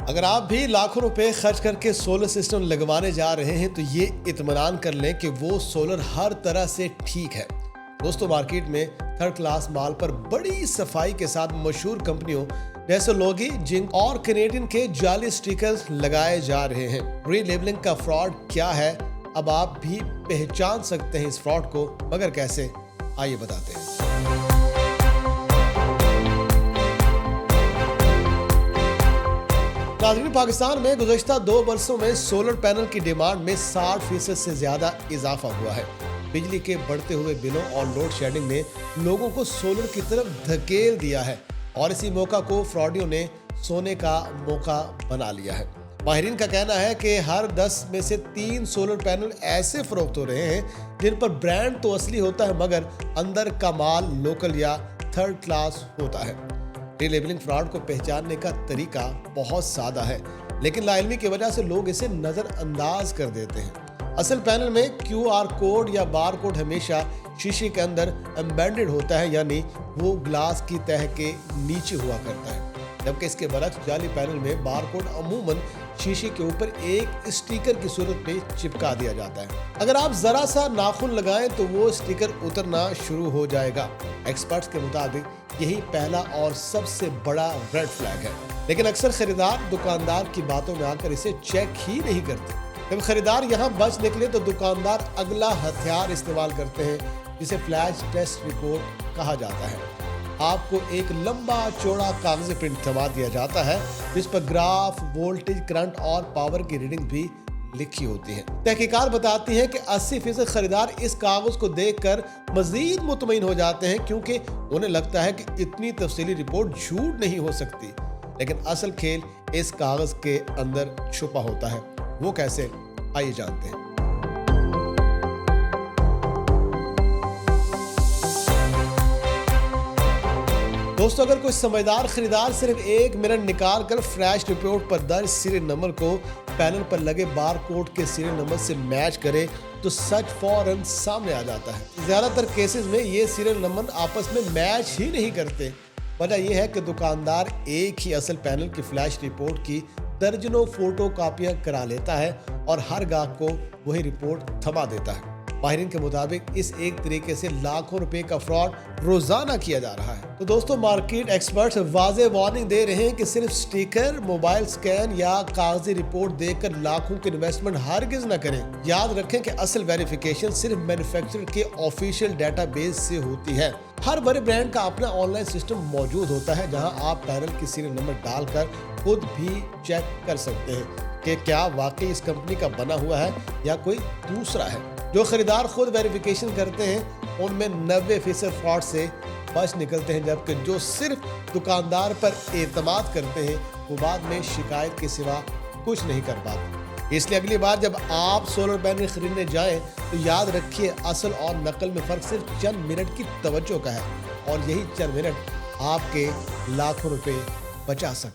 अगर आप भी लाखों रुपए खर्च करके सोलर सिस्टम लगवाने जा रहे हैं तो ये इत्मीनान कर लें कि वो सोलर हर तरह से ठीक है। दोस्तों, मार्केट में थर्ड क्लास माल पर बड़ी सफाई के साथ मशहूर कंपनियों जैसे लोगी, जिंक और कैनेडियन के जाली स्टिकर्स लगाए जा रहे हैं। रीलेबलिंग का फ्रॉड क्या है, अब आप भी पहचान सकते हैं इस फ्रॉड को, मगर कैसे, आइए बताते हैं। नाज़रीन, पाकिस्तान में गुज़श्ता 2 बरसों में सोलर पैनल की डिमांड में 60% से ज्यादा इजाफा हुआ है। बिजली के बढ़ते हुए बिलों और लोड शेडिंग ने लोगों को सोलर की तरफ धकेल दिया है और इसी मौका को फ्रॉडियों ने सोने का मौका बना लिया है। माहिरीन का कहना है कि हर 10 में से 3 सोलर पैनल ऐसे फरोख्त हो रहे हैं जिन पर ब्रांड तो असली होता है मगर अंदर का माल लोकल या थर्ड क्लास होता है। रीलेबलिंग फ्रॉड को पहचानने का तरीका बहुत सादा है, लेकिन लाइलमी की वजह से लोग इसे नज़रअंदाज कर देते हैं। असल पैनल में QR कोड या बार कोड हमेशा शीशे के अंदर एम्बेडेड होता है, यानी वो ग्लास की तह के नीचे हुआ करता है, जबकि इसके बरक्स जाली पैनल में बार कोड अमूमन शीशे के ऊपर एक स्टिकर की सूरत में चिपका दिया जाता है। अगर आप जरा सा नाखून लगाएं तो वो स्टिकर उतरना शुरू हो जाएगा। एक्सपर्ट्स के मुताबिक यही पहला और सबसे बड़ा रेड फ्लैग है, लेकिन अक्सर खरीदार दुकानदार की बातों में आकर इसे चेक ही नहीं करते। जब खरीदार यहाँ बच निकले तो दुकानदार अगला हथियार इस्तेमाल करते हैं, जिसे फ्लैश टेस्ट रिपोर्ट कहा जाता है। आपको एक लंबा चौड़ा कागजी प्रिंट थमा दिया जाता है जिस पर ग्राफ, वोल्टेज, करंट और पावर की रीडिंग भी लिखी होती है। तहकीकात बताती है कि 80% खरीदार इस कागज को देखकर मजीद मुतमईन हो जाते हैं, क्योंकि उन्हें लगता है कि इतनी तफसीली रिपोर्ट झूठ नहीं हो सकती। लेकिन असल खेल इस कागज के अंदर छुपा होता है। वो कैसे, आइए जानते हैं। दोस्तों, अगर कोई समझदार खरीदार सिर्फ 1 मिनट निकाल कर फ्लैश रिपोर्ट पर दर्ज सीरियल नंबर को पैनल पर लगे बार कोड के सीरियल नंबर से मैच करे तो सच फौरन सामने आ जाता है। ज्यादातर केसेस में ये सीरियल नंबर आपस में मैच ही नहीं करते। वजह यह है कि दुकानदार एक ही असल पैनल की फ्लैश रिपोर्ट की दर्जनों फोटो कापियां करा लेता है और हर गाहक को वही रिपोर्ट थमा देता है। माहिरीन के मुताबिक इस एक तरीके से लाखों रुपए का फ्रॉड रोजाना किया जा रहा है। तो दोस्तों, मार्केट एक्सपर्ट्स वाज़े वार्निंग दे रहे हैं कि सिर्फ स्टिकर, मोबाइल स्कैन या कागजी रिपोर्ट देखकर लाखों की इन्वेस्टमेंट हरगिज न करें। याद रखें कि असल वेरिफिकेशन सिर्फ मैन्युफैक्चरर के ऑफिशियल डेटाबेस से होती है। हर बड़े ब्रांड का अपना ऑनलाइन सिस्टम मौजूद होता है जहां आप पैनल की सीरियल नंबर डालकर खुद भी चेक कर सकते हैं कि क्या वाकई इस कंपनी का बना हुआ है या कोई दूसरा है। जो खरीदार खुद वेरिफिकेशन करते हैं उनमें 90% फ्रॉड से बच निकलते हैं, जबकि जो सिर्फ दुकानदार पर एतमाद करते हैं वो बाद में शिकायत के सिवा कुछ नहीं कर पाते। इसलिए अगली बार जब आप सोलर पैनल खरीदने जाएं तो याद रखिए, असल और नकल में फ़र्क सिर्फ चंद मिनट की तवज्जो का है और यही चंद मिनट आपके लाखों रुपए बचा सकते हैं।